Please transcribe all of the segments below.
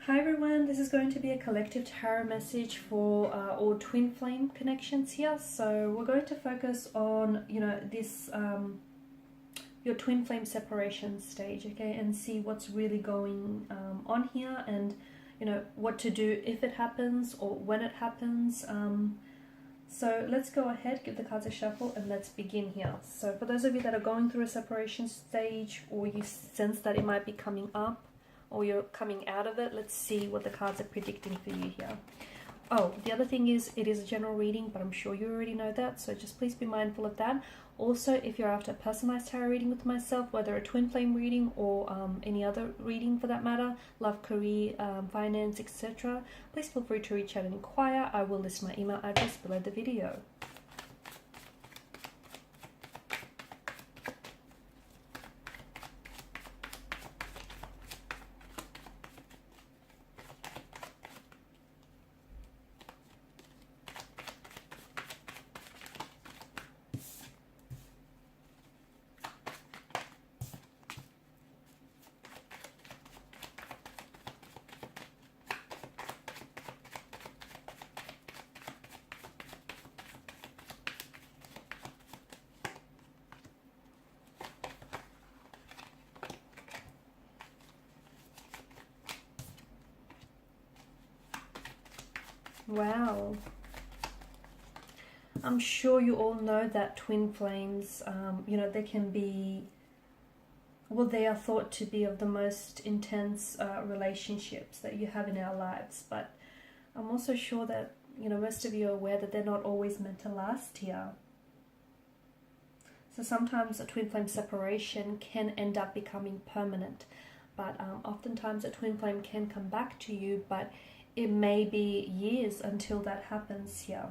Hi everyone, this is going to be a collective tarot message for all twin flame connections here. So we're going to focus on, this your twin flame separation stage, okay, and see what's really going on here, and what to do if it happens or when it happens. So let's go ahead, give the cards a shuffle, and let's begin here. So for those of you that are going through a separation stage, or you sense that it might be coming up, or you're coming out of it, let's see what the cards are predicting for you here. Oh, the other thing is, it is a general reading, but I'm sure you already know that, so just please be mindful of that. Also, if you're after a personalized tarot reading with myself, whether a twin flame reading or any other reading for that matter, love, career, finance, etc., please feel free to reach out and inquire. I will list my email address below the video. Wow. I'm sure you all know that twin flames, they can be, well, they are thought to be of the most intense relationships that you have in our lives. But I'm also sure that, most of you are aware that they're not always meant to last here. So sometimes a twin flame separation can end up becoming permanent. But oftentimes a twin flame can come back to you, but it may be years until that happens here.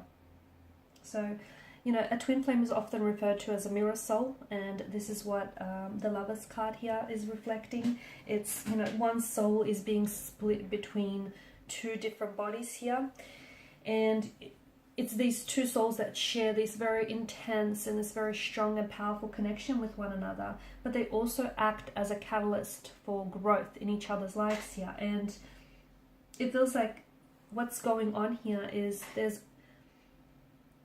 So, a twin flame is often referred to as a mirror soul, and this is what the Lovers card here is reflecting. It's, one soul is being split between two different bodies here, and it's these two souls that share this very intense and this very strong and powerful connection with one another, but they also act as a catalyst for growth in each other's lives here. And it feels like what's going on here is there's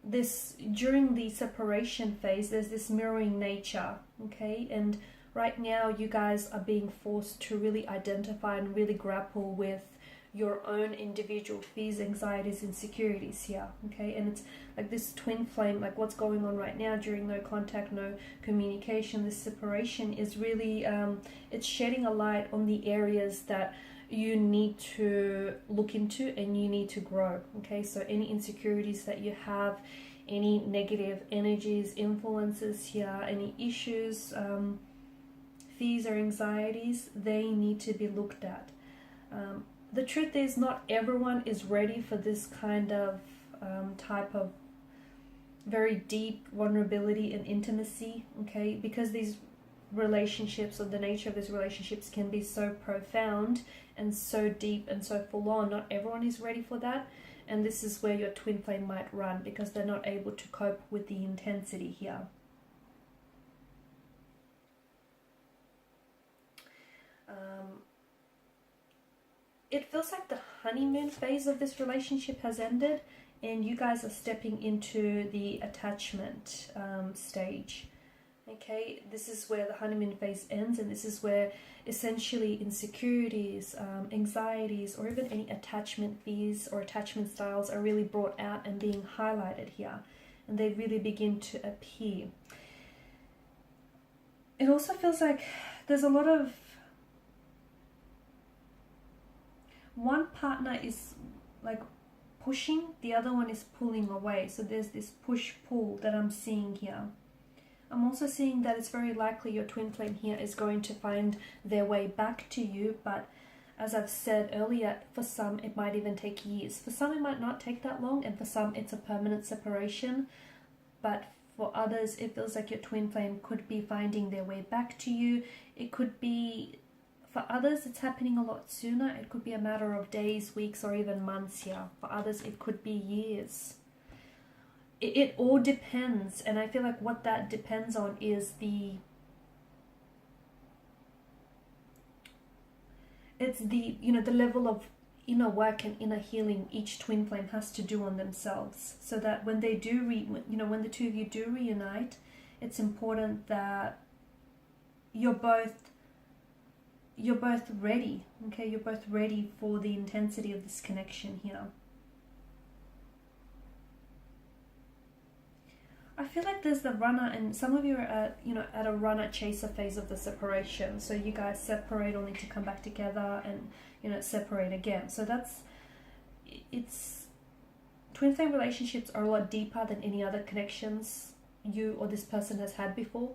this, during the separation phase, there's this mirroring nature, okay? And right now you guys are being forced to really identify and really grapple with your own individual fears, anxieties, insecurities here, okay? And it's like this twin flame, like what's going on right now during no contact, no communication, this separation is really, it's shedding a light on the areas that you need to look into and you need to grow, okay? So any insecurities that you have, any negative energies, influences here, any issues, fears or anxieties, they need to be looked at. The truth is, not everyone is ready for this kind of type of very deep vulnerability and intimacy, okay? Because these relationships, or the nature of these relationships, can be so profound and so deep and so full on. Not everyone is ready for that, and this is where your twin flame might run, because they're not able to cope with the intensity here. It feels like the honeymoon phase of this relationship has ended, and you guys are stepping into the attachment stage. Okay, this is where the honeymoon phase ends, and this is where essentially insecurities, anxieties, or even any attachment fears or attachment styles are really brought out and being highlighted here, and they really begin to appear. It also feels like there's a lot of, one partner is like pushing, the other one is pulling away. So there's this push-pull that I'm seeing here. I'm also seeing that it's very likely your twin flame here is going to find their way back to you, but as I've said earlier, for some it might even take years. For some it might not take that long, and for some it's a permanent separation. But for others, it feels like your twin flame could be finding their way back to you. It could be, for others, it's happening a lot sooner. It could be a matter of days, weeks, or even months here. For others, it could be years. It all depends, and I feel like what that depends on is it's the, the level of inner work and inner healing each twin flame has to do on themselves, so that when they do when the two of you do reunite, it's important that you're both ready. Okay, you're both ready for the intensity of this connection here. I feel like there's the runner, and some of you are at a runner chaser phase of the separation. So you guys separate only to come back together, and separate again. So it's twin flame relationships are a lot deeper than any other connections you or this person has had before,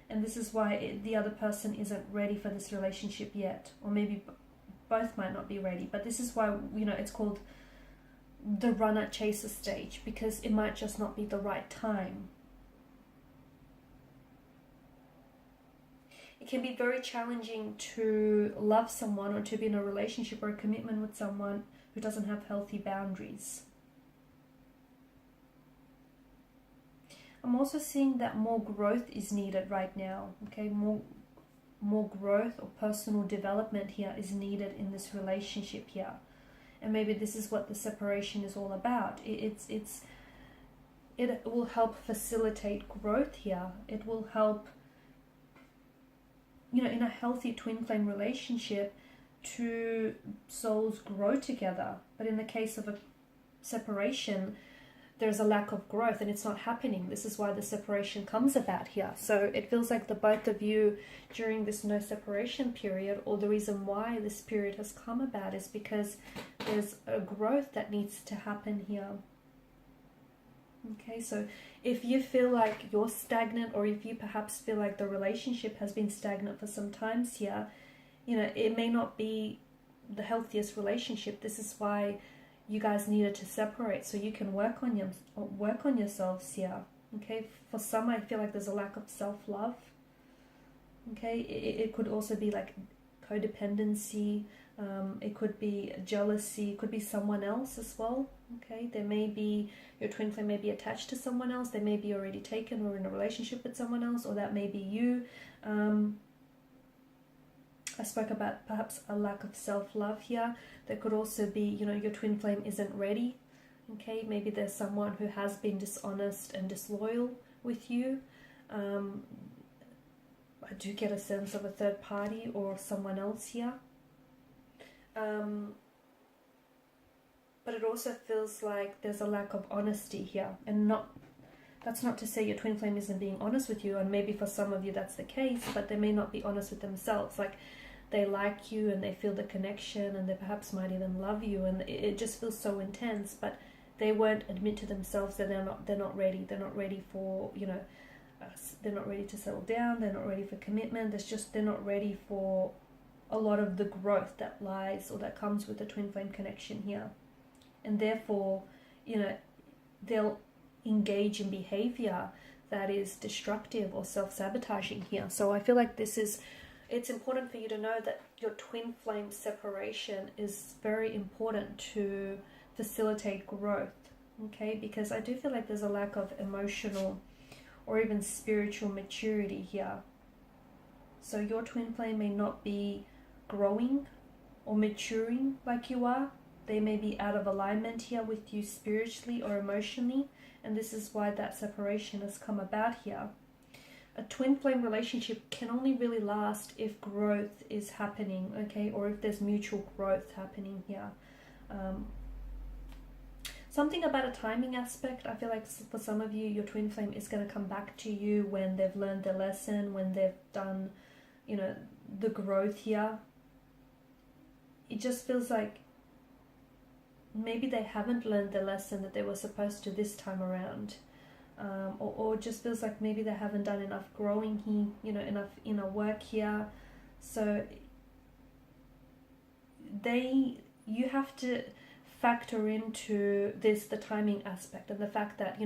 and this is why the other person isn't ready for this relationship yet, or maybe both might not be ready. But this is why it's called the runner chaser stage, because it might just not be the right time. It can be very challenging to love someone or to be in a relationship or a commitment with someone who doesn't have healthy boundaries. I'm also seeing that more growth is needed right now. Okay, more growth or personal development here is needed in this relationship here. And maybe this is what the separation is all about. It will help facilitate growth here. It will help, in a healthy twin flame relationship, two souls grow together. But in the case of a separation, there's a lack of growth and it's not happening. This is why the separation comes about here. So it feels like the both of you during this no separation period, or the reason why this period has come about, is because there's a growth that needs to happen here. Okay, so if you feel like you're stagnant, or if you perhaps feel like the relationship has been stagnant for some times here, it may not be the healthiest relationship. This is why you guys needed to separate, so you can work on yourselves here. Okay, for some, I feel like there's a lack of self-love. Okay, it could also be like codependency. It could be jealousy. It could be someone else as well. Okay, there may be, your twin flame may be attached to someone else. They may be already taken or in a relationship with someone else, or that may be you. I spoke about perhaps a lack of self-love here. There could also be, your twin flame isn't ready. Okay, maybe there's someone who has been dishonest and disloyal with you. I do get a sense of a third party or someone else here. But it also feels like there's a lack of honesty here, and that's not to say your twin flame isn't being honest with you, and maybe for some of you that's the case, but they may not be honest with themselves. Like, they like you and they feel the connection, and they perhaps might even love you, and it just feels so intense, but they won't admit to themselves that they're not ready. They're not ready for, they're not ready to settle down. They're not ready for commitment. They're not ready for a lot of the growth that lies or that comes with the twin flame connection here. And therefore, they'll engage in behavior that is destructive or self-sabotaging here. So I feel like it's important for you to know that your twin flame separation is very important to facilitate growth, okay? Because I do feel like there's a lack of emotional or even spiritual maturity here. So your twin flame may not be growing or maturing like you are. They may be out of alignment here with you spiritually or emotionally, and this is why that separation has come about here. A twin flame relationship can only really last if growth is happening, okay, or if there's mutual growth happening here. Something about a timing aspect. I feel like for some of you, your twin flame is going to come back to you when they've learned their lesson, when they've done, the growth here. It just feels like maybe they haven't learned the lesson that they were supposed to this time around. Or just feels like maybe they haven't done enough growing here, enough inner work here. So you have to factor into this, the timing aspect, and the fact that,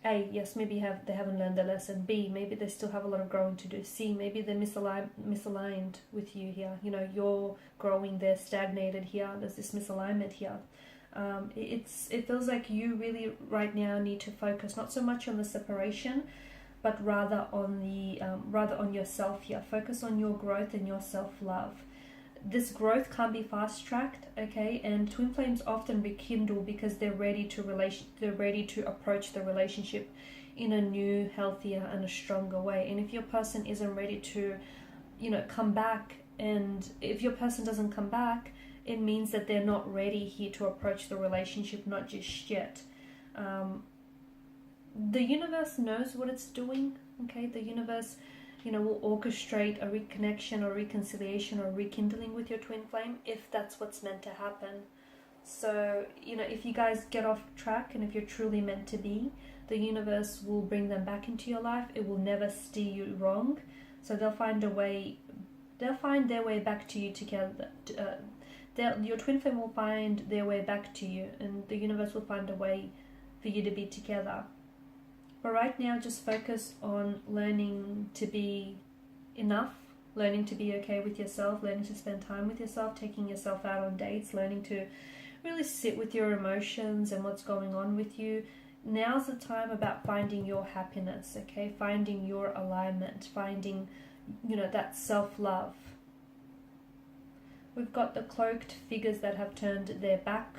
A, yes, maybe they haven't learned their lesson. B, maybe they still have a lot of growing to do. C, maybe they're misaligned with you here. You're growing, they're stagnated here. There's this misalignment here. It feels like you really right now need to focus not so much on the separation, but rather on yourself here. Focus on your growth and your self-love. this growth can't be fast-tracked, okay? And twin flames often rekindle because they're ready to approach the relationship in a new, healthier, and a stronger way. And if your person isn't ready to, come back, and if your person doesn't come back, it means that they're not ready here to approach the relationship, not just yet. The universe knows what it's doing, okay? The universe, will orchestrate a reconnection or reconciliation or rekindling with your twin flame if that's what's meant to happen. So, if you guys get off track and if you're truly meant to be, the universe will bring them back into your life. It will never steer you wrong. So they'll find their way back to you together. Your twin flame will find their way back to you, and the universe will find a way for you to be together. But right now, just focus on learning to be enough, learning to be okay with yourself, learning to spend time with yourself, taking yourself out on dates, learning to really sit with your emotions and what's going on with you. Now's the time about finding your happiness, okay? Finding your alignment, finding, that self-love. We've got the cloaked figures that have turned their back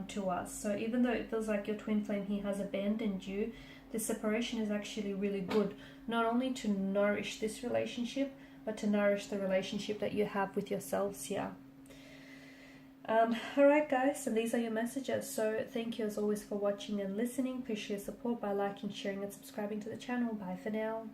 to us. So even though it feels like your twin flame, he has abandoned you, this separation is actually really good, not only to nourish this relationship, but to nourish the relationship that you have with yourselves here. Alright guys, and these are your messages. So thank you as always for watching and listening. Appreciate your support by liking, sharing and subscribing to the channel. Bye for now.